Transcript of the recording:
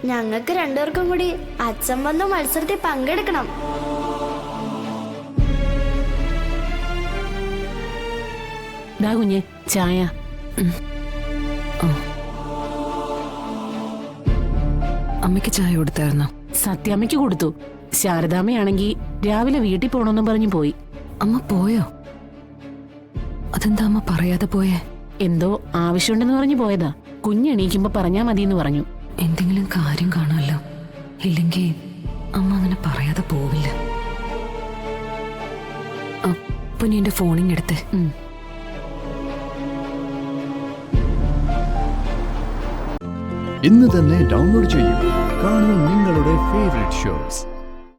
ഞങ്ങൾക്ക് രണ്ടുപേർക്കും കൂടി അച്ഛൻ വന്ന് മത്സരത്തിൽ പങ്കെടുക്കണം. ദാ കുഞ്ഞെ ചായ. അമ്മയ്ക്ക് ചായ കൊടുത്തായിരുന്നോ? സത്യാമ്മയ്ക്ക് കൊടുത്തു. ശാരദാമ്മയാണെങ്കി രാവിലെ വീട്ടിൽ പോണെന്നും പറഞ്ഞു പോയി. അമ്മ പോയോ? അതെന്താ അമ്മ പറയാതെ പോയേ? എന്തോ ആവശ്യമുണ്ടെന്ന് പറഞ്ഞു പോയതാ. കുഞ്ഞെണീക്കുമ്പോ പറഞ്ഞാ മതിയെന്ന് പറഞ്ഞു. എന്തെങ്കിലും കാര്യം കാണുമല്ലോ, ഇല്ലെങ്കിൽ അമ്മ അങ്ങനെ പറയാതെ പോവില്ല. അപ്പൊ നീ എന്റെ ഫോണിങ്ങെടുത്തേ. ഇന്ന് തന്നെ ഡൗൺലോഡ് ചെയ്യൂ. കാണൂ നിങ്ങളുടെ ഫേവറേറ്റ് ഷോസ്.